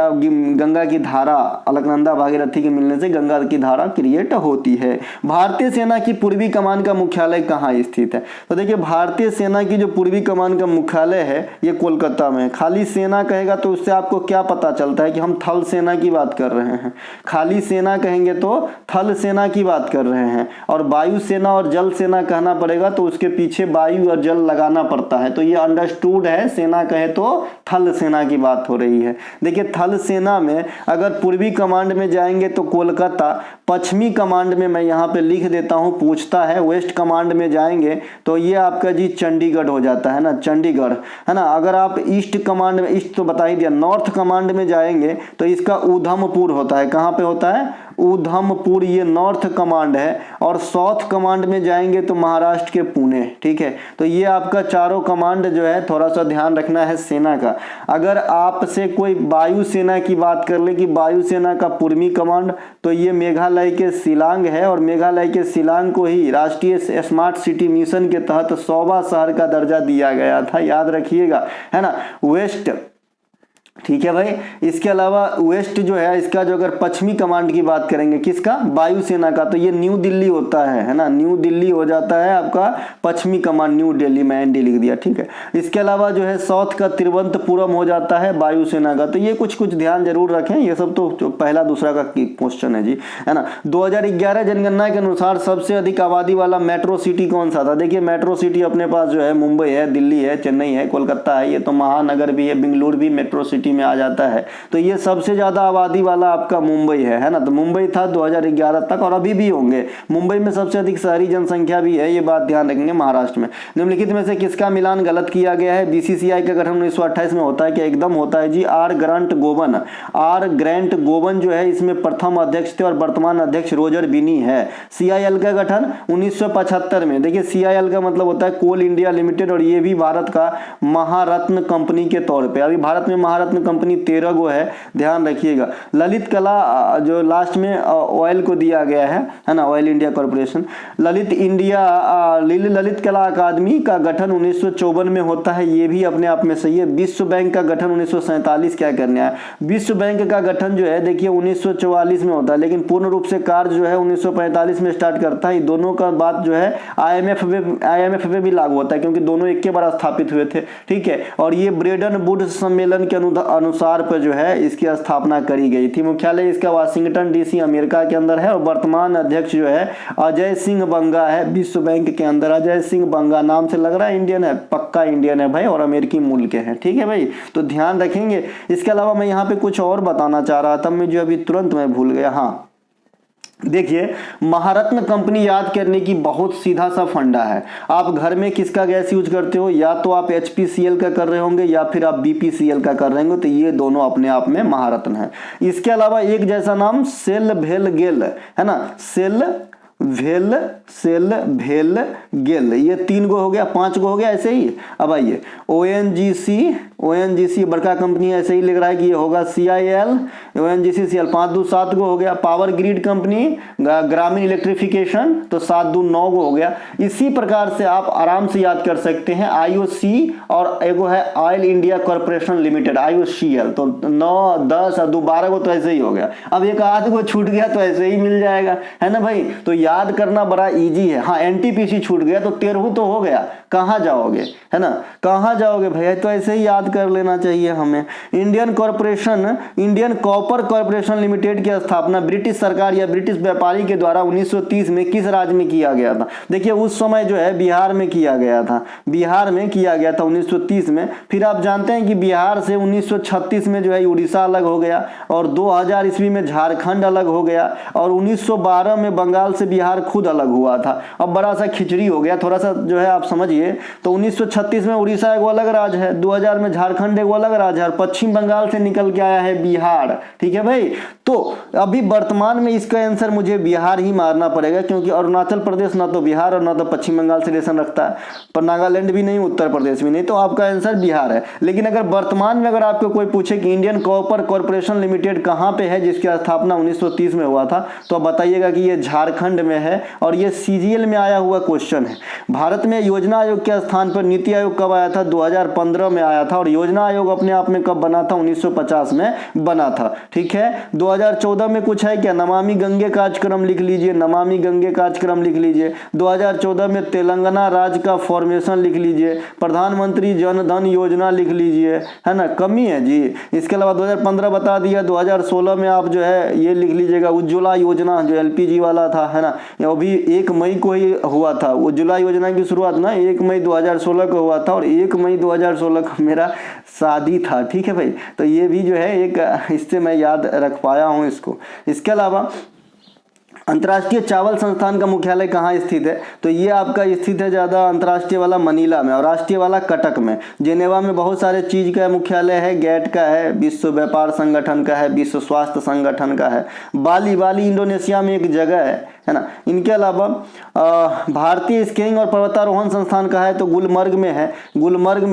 गंगा की धारा अलकनंदा भागीरथी के मिलने से गंगा की धारा क्रिएट होती है। भारतीय सेना की पूर्वी कमान का मुख्यालय कहाँ स्थित है? तो देखिए भारतीय सेना की जो पूर्वी कमान का मुख्यालय है ये कोलकाता में है। खाली सेना कहेगा तो उससे आपको क्या पता चलता है कि हम थल सेना की बात कर रहे हैं। खाली सेना कहेंगे तो थल सेना की बात कर रहे हैं, और वायु सेना और जल सेना कहना पड़ेगा तो उसके पीछे वायु और जल लगाना पड़ता है। तो ये अंडरस्टूड है, सेना कहे तो थल सेना की बात हो रही है। देखिए थल सेना में अगर पूर्वी कमांड में जाएंगे तो कोलकाता, पश्चिमी कमांड में मैं यहाँ पे लिख देता हूँ, पूछता है वेस्ट कमांड में जाएंगे तो ये आपका जी चंडीगढ़ हो जाता है ना, चंडीगढ़, है ना। अगर आप ईस्ट कमांड में, ईस्ट तो बता ही दिया, नॉर्थ कमांड में जाएंगे तो इसका उधमपुर होता है। कहाँ पे होता है? उधमपुर, ये नॉर्थ कमांड है। और साउथ कमांड में जाएंगे तो महाराष्ट्र के पुणे, ठीक है। तो ये आपका चारों कमांड जो है थोड़ा सा ध्यान रखना है सेना का। अगर आपसे कोई वायु सेना की बात कर ले कि वायु सेना का पूर्वी कमांड, तो ये मेघालय के शिलांग है, और मेघालय के शिलांग को ही राष्ट्रीय स्मार्ट सिटी मिशन के तहत 100वां शहर का दर्जा दिया गया था, याद रखिएगा, है ना। वेस्ट, ठीक है भाई। इसके अलावा वेस्ट जो है इसका, जो अगर पश्चिमी कमांड की बात करेंगे किसका? वायुसेना का, तो ये न्यू दिल्ली होता है ना, न्यू दिल्ली हो जाता है आपका पश्चिमी कमांड, न्यू दिल्ली, मैं एनडी लिख दिया, ठीक है। इसके अलावा जो है साउथ का तिरुवनंतपुरम हो जाता है वायुसेना का। तो ये कुछ कुछ ध्यान जरूर रखें, ये सब तो जो पहला दूसरा का क्वेश्चन है जी, है ना। 2011 जनगणना के अनुसार सबसे अधिक आबादी वाला मेट्रो सिटी कौन सा था? देखिए मेट्रो सिटी अपने पास जो है मुंबई है, दिल्ली है, चेन्नई है, कोलकाता है, ये तो महानगर भी है, बेंगलुरु भी मेट्रो सिटी में आ जाता है। तो ये सबसे ज्यादा आबादी वाला आपका मुंबई है ना। तो मुंबई था 2011 तक, और अभी भी होंगे। मुंबई में सबसे अधिक शहरी जनसंख्या भी है, ये बात ध्यान रखेंगे। महाराष्ट्र में निम्नलिखित में से किसका मिलान गलत किया गया है? BCCI का गठन 1928 में होता है क्या? एकदम होता है जी, आर ग्रांट गोवन जो है इसमें प्रथम अध्यक्ष थे, और वर्तमान अध्यक्ष रोजर बिनी है। CIL का गठन 1975 में। देखिए CIL का मतलब होता है कोल इंडिया लिमिटेड, और ये भी भारत का महारत्न कंपनी के तौर पे। अभी भारत में महारत्न कंपनी 13 गो है, ध्यान रखिएगा। ललित कला जो लास्ट में ऑयल को दिया गया है ना, ऑयल इंडिया कॉर्पोरेशन। ललित कला अकादमी का गठन 1954 में होता है, ये भी अपने आप में सही है। विश्व बैंक का गठन 1947 क्या करने आया? विश्व बैंक का गठन जो है देखिए 1944 में होता है, लेकिन पूर्ण रूप से कार्य जो है 1945 में स्टार्ट करता है। दोनों का बात जो है IMF में भी लागू होता है, क्योंकि दोनों एक के बार स्थापित हुए थे, ठीक है। और ये ब्रेडन वुड्स सम्मेलन के अनुसार पर जो है इसकी स्थापना करी गई थी। मुख्यालय इसका वाशिंगटन DC अमेरिका के अंदर है, और वर्तमान अध्यक्ष जो है अजय सिंह बंगा है विश्व बैंक के अंदर। अजय सिंह बंगा नाम से लग रहा है इंडियन है, पक्का इंडियन है भाई, और अमेरिकी मूल के हैं, ठीक है भाई, तो ध्यान रखेंगे। इसके अलावा मैं यहाँ पे कुछ और बताना चाह रहा था, मैं जो अभी तुरंत मैं भूल गया। हाँ, देखिए, महारत्न कंपनी याद करने की बहुत सीधा सा फंडा है। आप घर में किसका गैस यूज करते हो, या तो आप HPCL का कर रहे होंगे या फिर आप BPCL का कर रहे होंगे, तो ये दोनों अपने आप में महारत्न है। इसके अलावा एक जैसा नाम सेल भेल गेल है ना, सेल भेल गेल, ये 3 गो हो गया, 5 गो हो गया, ऐसे ही। अब आइए ONGC बड़का कंपनी है, ऐसे ही लिख रहा है कि ये होगा CIL, ONGC CL, 5 2 7 गो हो गया। पावर ग्रिड कंपनी, ग्रामीण इलेक्ट्रिफिकेशन, तो 7 2 9 गो हो गया। इसी प्रकार से आप आराम से याद कर सकते हैं IOC, और एगो है oil India corporation limited IOCL, तो 9 10 2 12 गो तो ऐसे ही हो गया। अब एक आध गो छूट गया तो ऐसे ही मिल जाएगा, है ना भाई। तो याद करना बड़ा इजी है। हाँ, NTPC छूट गया तो 13 तो हो गया, कहाँ जाओगे, है ना, कहाँ जाओगे भैया, तो ऐसे ही याद कर लेना चाहिए हमें। इंडियन कॉपर कॉर्पोरेशन लिमिटेड की स्थापना ब्रिटिश सरकार या ब्रिटिश व्यापारी के द्वारा 1930 में किस राज्य में किया गया था। देखिए, उस समय जो है बिहार में किया गया था, 1930 में। फिर आप जानते हैं कि बिहार से 1936 में जो है उड़ीसा अलग हो गया, और 2000 ईस्वी में झारखंड अलग हो गया, और 1912 में बंगाल से बिहार खुद अलग हुआ था। अब बड़ा सा खिचड़ी हो गया, थोड़ा सा जो है आप समझिए। तो 1936 में उड़ीसा एक अलग राज्य है, 2000 में झारखंड एक अलग राज्य है, और पश्चिम बंगाल से निकल के आया है बिहार। ठीक है भाई, तो अभी वर्तमान में इसका आंसर मुझे बिहार ही मारना पड़ेगा, क्योंकि अरुणाचल प्रदेश ना तो बिहार और ना तो पश्चिम बंगाल से रिलेशन रखता है, पर नागालैंड भी नहीं, उत्तर प्रदेश भी नहीं, तो आपका आंसर बिहार है। लेकिन अगर वर्तमान में अगर आपको कोई पूछे कि इंडियन कॉपर कॉर्पोरेशन लिमिटेड कहां पे है, जिसकी स्थापना 1930 में हुआ था, तो आप बताइएगा कि ये झारखंड में है, और ये CGL में आया हुआ क्वेश्चन है। भारत में योजना आयोग के स्थान पर नीति आयोग कब आया था, 2015 में आया था, और योजना आयोग अपने आप में कब बना था, 1950 में बना था। ठीक है, 2014 में कुछ है क्या, नमामि गंगे कार्यक्रम लिख लीजिए, नमामि गंगे कार्यक्रम लिख लीजिए। 2014 में तेलंगाना राज्य का फॉर्मेशन लिख लीजिए, प्रधानमंत्री जन धन योजना लिख लीजिए, है ना, कमी है जी। इसके अलावा 2015 बता दिया, 2016 में आप जो है ये लिख लीजिएगा, उज्ज्वला योजना जो LPG वाला था, है ना, ये भी 1 मई को ही हुआ था। उज्ज्वला योजना की शुरुआत ना 1 मई 2016 को हुआ था, और 1 मई 2016 को मेरा शादी था। ठीक है भाई, तो ये भी जो है एक, इससे मैं याद रख पाया हूँ इसको। इसके अलावा अंतर्राष्ट्रीय चावल संस्थान का मुख्यालय कहाँ स्थित है, तो ये आपका स्थित है ज़्यादा अंतर्राष्ट्रीय वाला मनीला में, और राष्ट्रीय वाला कटक में। जेनेवा में बहुत सारे चीज़ का मुख्यालय है, गैट का है, विश्व व्यापार संगठन का है, विश्व स्वास्थ्य संगठन का है। बाली इंडोनेशिया में एक जगह है ना। इनके अलावा भारतीय स्कीइंग और पर्वतारोहण संस्थान का है, तो गुलमर्ग में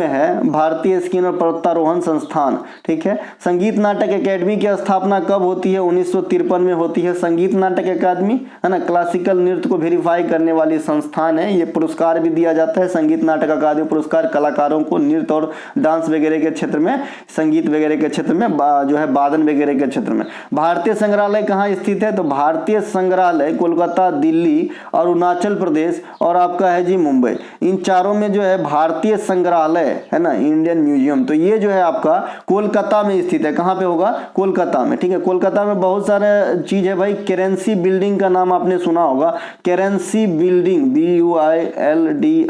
है भारतीय स्कीइंग और पर्वतारोहण संस्थान। ठीक है, संगीत नाटक एकेडमी की स्थापना कब होती है, 1953 में होती है। संगीत नाटक अकादमी, है ना, क्लासिकल नृत्य को वेरीफाई करने वाली संस्थान है। ये पुरस्कार भी दिया जाता है, संगीत नाटक अकादमी पुरस्कार, कलाकारों को नृत्य और डांस वगैरह के क्षेत्र में, संगीत वगैरह के क्षेत्र में, जो है वादन वगैरह के क्षेत्र में। भारतीय संग्रहालय कहाँ स्थित है, तो भारतीय संग्रहालय कोलकाता, दिल्ली और अरुणाचल प्रदेश, और आपका है जी मुंबई। इन चारों में जो है भारतीय संग्रहालय है ना, इंडियन म्यूजियम, तो ये जो है आपका कोलकाता में स्थित है। कहाँ पे होगा, कोलकाता में। ठीक है, कोलकाता में बहुत सारे चीज है भाई। करेंसी बिल्डिंग का नाम आपने सुना होगा, currency building, BUILDING,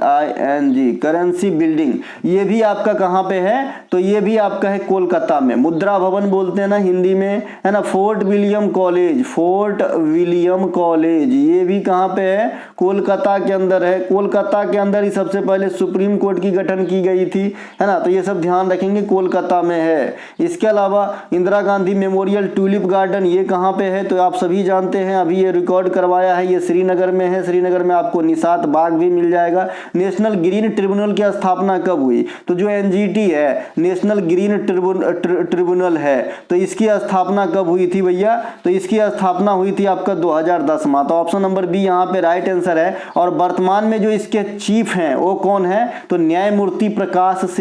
currency building, ये भी आपका कहाँ पे है, तो ये भी आपका है कोलकाता में। मुद्रा भवन बोलते हैं ना हिंदी में, है ना। फोर्ट विलियम कॉलेज, ये भी कहाँ पे है, कोलकाता के अंदर है। कोलकाता के अंदर ही सबसे पहले सुप्रीम कोर्ट की गठन की गई थी, है ना, तो ये सब ध्यान रखेंगे, कोलकाता में है। इसके अलावा Indira Gandhi memorial tulip garden, ये कहाँ पे है, तो आप सभी जानते हैं, अभी ये रिकॉर्ड करवाया है, ये श्रीनगर में है। श्रीनगर में आपको निशात बाग भी मिल जाएगा। नेशनल ग्रीन ट्रिब्यूनल की स्थापना कब हुई, तो जो NGT है, नेशनल ग्रीन ट्रिब्यूनल है, तो इसकी स्थापना कब हुई थी भैया, तो इसकी स्थापना हुई थी आपका 2010 में। तो ऑप्शन नंबर बी यहाँ पे राइट आंसर है। और वर्तमान में जो इसके चीफ हैं वो कौन है, तो न्यायमूर्ति प्रकाश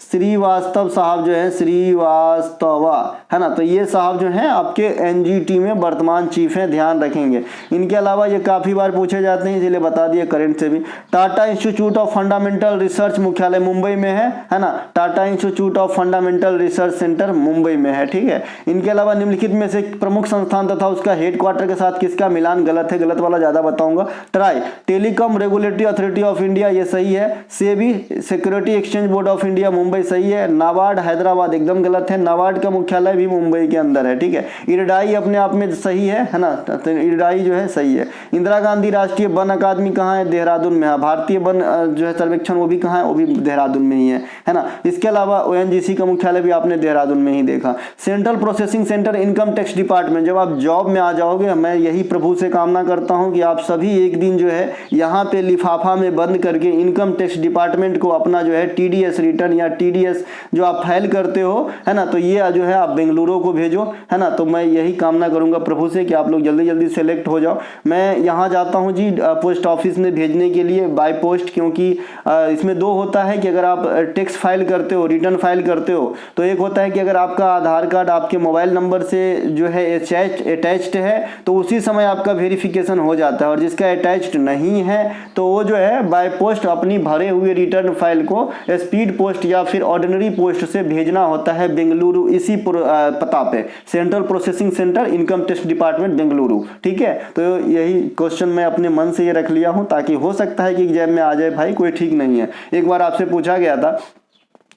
श्रीवास्तव, साहब जो है, श्रीवास्तवा, है ना, तो ये साहब जो हैं आपके NGT में वर्तमान चीफ हैं, ध्यान रखेंगे। इनके अलावा ये काफी बार पूछे जाते हैं, इसलिए बता दिए करंट से भी। Tata institute of fundamental research मुख्यालय मुंबई में है ना, Tata institute of fundamental research centre Mumbai में है। ठीक है, इनके अलावा निम्नलिखित में से प्रमुख संस्थान तथा उसका हेडक्वार्टर के साथ किसका मिलान गलत है, गलत वाला ज्यादा बताऊंगा। Try, telecom regulatory authority of India, ये सही है। SEBI, security exchange board of India, Mumbai, सही है। नाबार्ड हैदराबाद, एकदम गलत है, नाबार्ड का मुख्यालय भी मुंबई के अंदर है। ठीक है, इरडाई ईडाई अपने आप में सही है ना, तो ईडाई जो है सही है। इंदिरा गांधी राष्ट्रीय वन अकादमी कहाँ है? देहरादून में है। भारतीय वन जो है सर्वेक्षण वो भी कहाँ है? वो भी देहरादून में ही है ना। इसके अलावा ओएनजीसी का मुख्यालय भी आपने देहरादून में ही देखा। Central processing centre income tax department, जब आप जॉब में आ जाओगे, मैं यही प्रभु से कामना करता हूं कि आप सभी एक दिन जो है यहाँ पे लिफाफा में बंद करके इनकम टैक्स डिपार्टमेंट को अपना जो है टीडीएस रिटर्न या टीडीएस जो आप फाइल करते हो, है ना, तो ये जो है आप बेंगलुरु को भेजो, है ना। तो मैं यही कामना करूंगा प्रभु से कि आप लोग जल्दी जल्दी सेलेक्ट हो जाओ। मैं यहाँ जाता हूँ जी पोस्ट ऑफिस में भेजने के लिए बाय पोस्ट, क्योंकि इसमें दो होता है कि अगर आप टैक्स फाइल करते हो, रिटर्न फाइल करते हो, तो एक होता है कि अगर आपका आधार कार्ड आपके मोबाइल नंबर से जो है अटैच्ड है तो उसी समय आपका वेरिफिकेशन हो जाता है, और जिसका अटैच्ड नहीं है तो वो जो है बाय पोस्ट अपनी भरे हुए रिटर्न फाइल को स्पीड पोस्ट या फिर ऑर्डिनरी पोस्ट से भेजना होता है बेंगलुरु, इसी पता पे, central processing centre income tax department Bengaluru. ठीक है, तो यही क्वेश्चन मैं अपने मन से ये रख लिया हूं, ताकि हो सकता है कि एग्जाम में आ जाए भाई, कोई ठीक नहीं है। एक बार आपसे पूछा गया था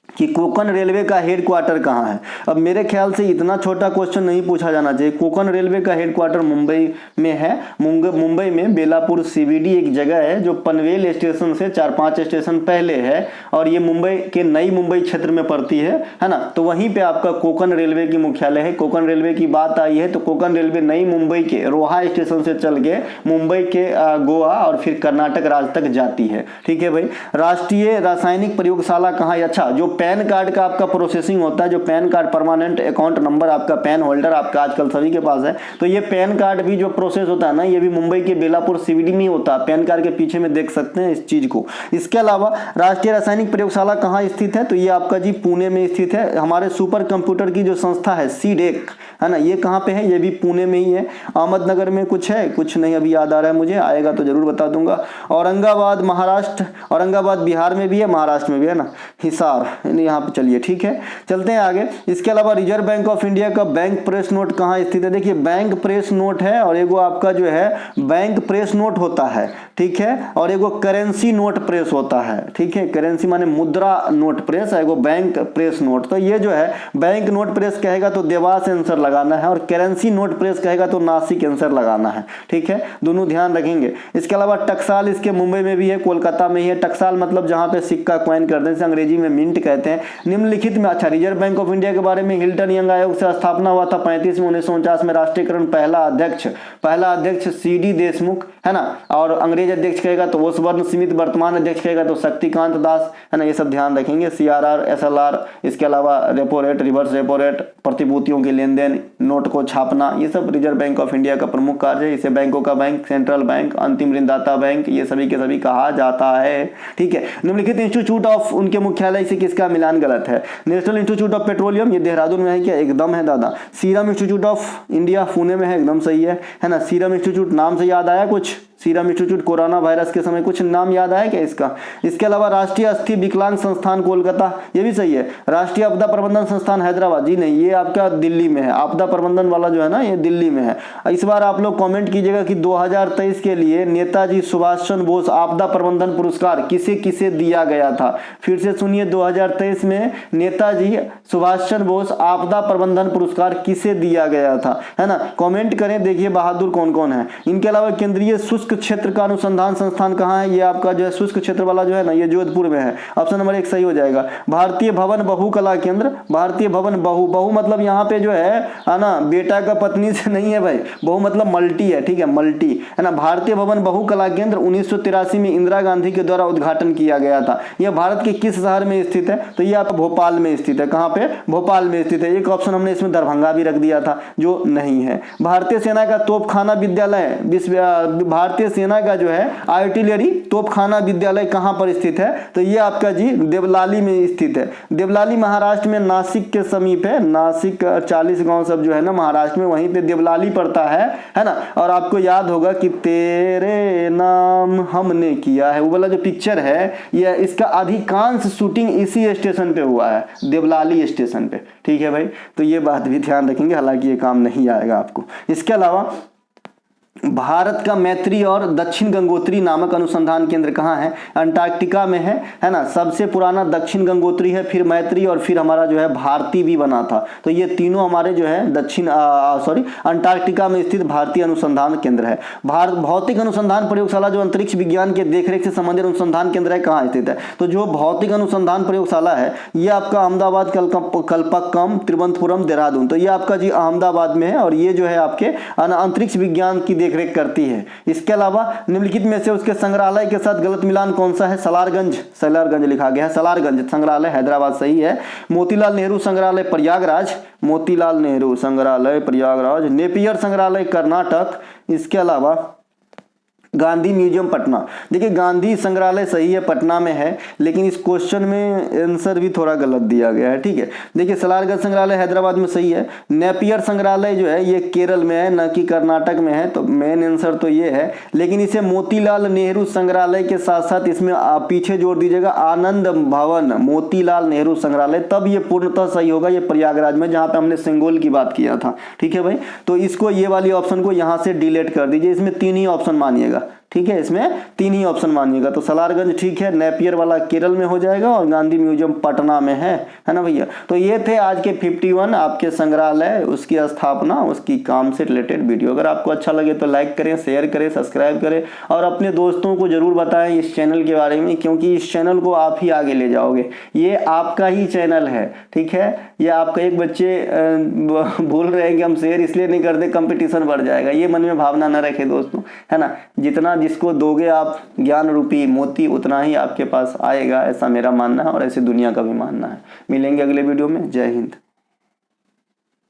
कि कोंकण रेलवे का हेडक्वार्टर कहाँ है। अब मेरे ख्याल से इतना छोटा क्वेश्चन नहीं पूछा जाना चाहिए। कोंकण रेलवे का हेडक्वार्टर मुंबई में है। मुंबई में बेलापुर सीबीडी एक जगह है जो पनवेल स्टेशन से 4-5 स्टेशन पहले है, और ये मुंबई के नई मुंबई क्षेत्र में पड़ती है ना। तो वहीं पे आपका कोंकण रेलवे की मुख्यालय है। कोंकण रेलवे की बात आई है तो कोंकण रेलवे नई मुंबई के रोहा स्टेशन से चल के मुंबई के गोवा और फिर कर्नाटक राज्य तक जाती है। ठीक है भाई। राष्ट्रीय रासायनिक प्रयोगशाला कहाँ है? अच्छा, जो पैन कार्ड का आपका प्रोसेसिंग होता है, जो pan card permanent account number आपका पैन होल्डर आपका आजकल सभी के पास है, तो ये पैन कार्ड भी जो प्रोसेस होता है ना, ये भी मुंबई के बेलापुर सीबीडी में होता है। पैन कार्ड के पीछे में देख सकते हैं इस चीज को। इसके अलावा राष्ट्रीय रासायनिक प्रयोगशाला कहाँ स्थित है? तो ये आपका जी पुणे में स्थित है। हमारे सुपर कंप्यूटर की जो संस्था है सीडेक, है ना, ये कहाँ पे है? ये भी पुणे में ही है। अहमदनगर में कुछ है, कुछ नहीं अभी याद आ रहा है मुझे, आएगा तो जरूर बता दूंगा। औरंगाबाद महाराष्ट्र, औरंगाबाद बिहार में भी है, महाराष्ट्र में भी है ना, हिसार यहाँ पे। चलिए ठीक है, चलते हैं आगे। इसके अलावा रिजर्व बैंक ऑफ इंडिया का बैंक प्रेस नोट कहाँ स्थित है? देखिए, बैंक प्रेस नोट है और एगो आपका जो है बैंक प्रेस नोट होता है, ठीक है, और एगो करेंसी नोट प्रेस होता है। ठीक है, करेंसी माने मुद्रा नोट प्रेस, एगो बैंक प्रेस नोट। तो ये जो है बैंक नोट प्रेस कहेगा तो देवास आंसर लगाना है, और करेंसी नोट प्रेस कहेगा तो नासिक आंसर लगाना है। ठीक है, दोनों ध्यान रखेंगे। इसके अलावा टकसाल इसके मुंबई में भी है, कोलकाता में ही है। टकसाल मतलब जहां पे सिक्का कॉइन करते हैं, अंग्रेजी में मिंट कहते हैं। निम्नलिखित में, अच्छा, रिजर्व बैंक ऑफ इंडिया के बारे में, हिल्टन यंग आयोग से स्थापना हुआ था 35 में, 1949 में राष्ट्रीयकरण पहला अध्यक्ष सीडी देशमुख, है ना, और अंग्रेज अध्यक्ष कहेगा तो ओसबर्न स्मिथ, वर्तमान अध्यक्ष कहेगा तो शक्तिकांत दास, है ना। ये सब ध्यान रखेंगे। सीआरआर, एसएलआर, इसके अलावा repo rate, reverse repo rate, प्रतिभूतियों के लेन देन, नोट को छापना, ये सब रिजर्व बैंक ऑफ इंडिया का प्रमुख कार्य है। इसे बैंकों का बैंक, सेंट्रल बैंक, अंतिम ऋणदाता बैंक, ये सभी के सभी कहा जाता है। ठीक है। निम्नलिखित इंस्टीट्यूट ऑफ, उनके मुख्यालय से किसका मिलान गलत है? नेशनल इंस्टीट्यूट ऑफ पेट्रोलियम, ये देहरादून में है क्या? एकदम है दादा। Serum institute of India Pune में है, एकदम सही है ना। सीरम इंस्टीट्यूट नाम से याद आया कुछ? सीरम इंस्टीट्यूट कोरोना वायरस के समय कुछ नाम याद आया क्या इसका? इसके अलावा राष्ट्रीय अस्थि विकलांग संस्थान कोलकाता, ये भी सही है। राष्ट्रीय आपदा प्रबंधन संस्थान हैदराबाद, जी नहीं, ये आपका दिल्ली में है। आपदा प्रबंधन वाला जो है ना, ये दिल्ली में है। इस बार आप लोग कमेंट कीजिएगा कि 2023 के लिए नेताजी सुभाष चंद्र बोस आपदा प्रबंधन पुरस्कार किसे किसे दिया गया था? फिर से सुनिए, 2023 में नेताजी सुभाष चंद्र बोस आपदा प्रबंधन पुरस्कार किसे दिया गया था, है ना। कमेंट करें, देखिए बहादुर कौन कौन है। इनके अलावा केंद्रीय शुष्क क्षेत्र का अनुसंधान संस्थान कहाँ है? ये आपका जो है शुष्क क्षेत्र वाला जो है ना, ये जोधपुर में है। ऑप्शन नंबर 1 सही हो जाएगा। भारतीय भवन बहु कला केंद्र, भारतीय भवन बहु मतलब यहाँ पे जो है ना, बेटा का पत्नी से नहीं है भाई, बहु मतलब मल्टी है। ठीक है, मल्टी, है ना। भारतीय भवन बहु कला केंद्र 1983 में इंदिरा गांधी के द्वारा उद्घाटन किया गया था। यह भारत के किस शहर में स्थित है? तो ये आप भोपाल में स्थित है। कहाँ पे? भोपाल में स्थित है। एक ऑप्शन हमने इसमें दरभंगा भी रख दिया था, जो नहीं है। भारतीय सेना का तोपखाना विद्यालय, भारतीय सेना का जो है आर्टिलरी तोपखाना विद्यालय कहां पर स्थित है? तो ये आपका जी देवलाली में स्थित है। देवलाली महाराष्ट्र में नासिक के समीप है। नासिक 40 गांव सब जो है ना महाराष्ट्र में, वहीं पे देवलाली पड़ता है ना। और आपको याद होगा कि तेरे नाम हमने किया है, वो वाला जो पिक्चर है, ये इसका अधिकांश शूटिंग इसी स्टेशन पे हुआ है, देवलाली स्टेशन पे। ठीक है भाई, तो ये बात भी ध्यान रखेंगे, हालांकि ये काम नहीं आएगा आपको। इसके अलावा भारत का मैत्री और दक्षिण गंगोत्री नामक अनुसंधान केंद्र कहाँ है? अंटार्कटिका में है ना। सबसे पुराना दक्षिण गंगोत्री है, फिर मैत्री और फिर हमारा जो है भारती भी बना था। तो ये तीनों हमारे जो है अंटार्कटिका में स्थित भारतीय अनुसंधान केंद्र है। भारत भौतिक अनुसंधान प्रयोगशाला जो अंतरिक्ष विज्ञान के देखरेख से संबंधित अनुसंधान केंद्र है, कहाँ स्थित है? तो जो भौतिक अनुसंधान प्रयोगशाला है ये आपका अहमदाबाद, कल्पक्कम, त्रिवेंद्रपुरम, देहरादून, तो ये आपका जी अहमदाबाद में है और ये जो है आपके अंतरिक्ष विज्ञान की देखरेख करती है। इसके अलावा निम्नलिखित में से उसके संग्रहालय के साथ गलत मिलान कौन सा है? सलारगंज लिखा गया है। सलारगंज संग्रहालय हैदराबाद सही है। मोतीलाल नेहरू संग्रहालय प्रयागराज, मोतीलाल नेहरू संग्रहालय प्रयागराज। नेपियर संग्रहालय कर्नाटक। इसके अलावा गांधी म्यूजियम पटना। देखिए गांधी संग्रहालय सही है, पटना में है, लेकिन इस क्वेश्चन में आंसर भी थोड़ा गलत दिया गया है। ठीक है, देखिए सलारगंज संग्रहालय हैदराबाद में सही है। नेपियर संग्रहालय जो है ये केरल में है, न कि कर्नाटक में है, तो मेन आंसर तो ये है। लेकिन इसे मोतीलाल नेहरू संग्रहालय के साथ साथ इसमें पीछे जोड़ दीजिएगा आनंद भवन मोतीलाल नेहरू संग्रहालय, तब ये पूर्णतः सही होगा। ये प्रयागराज में, जहां पे हमने सिंगोल की बात किया था। ठीक है भाई, तो इसको ये वाली ऑप्शन को यहां से डिलीट कर दीजिए। इसमें 3 ही ऑप्शन मानिएगा। ठीक है, इसमें 3 ही ऑप्शन मानिएगा। तो सलारगंज ठीक है, नेपियर वाला केरल में हो जाएगा और गांधी म्यूजियम पटना में है ना भैया। तो ये थे आज के 51 आपके संग्रहालय, उसकी स्थापना, उसकी काम से रिलेटेड वीडियो। अगर आपको अच्छा लगे तो लाइक करें, शेयर करें, सब्सक्राइब करें और अपने दोस्तों को जरूर बताएं इस चैनल के बारे में, क्योंकि इस चैनल को आप ही आगे ले जाओगे। ये आपका ही चैनल है। ठीक है, ये आपका एक बच्चे बोल रहे हैं कि हम शेयर इसलिए नहीं करते, कंपटीशन बढ़ जाएगा। ये मन में भावना न रखे दोस्तों, है ना। जितना जिसको दोगे आप ज्ञान रूपी मोती, उतना ही आपके पास आएगा, ऐसा मेरा मानना है और ऐसे दुनिया का भी मानना है। मिलेंगे अगले वीडियो में। जय हिंद।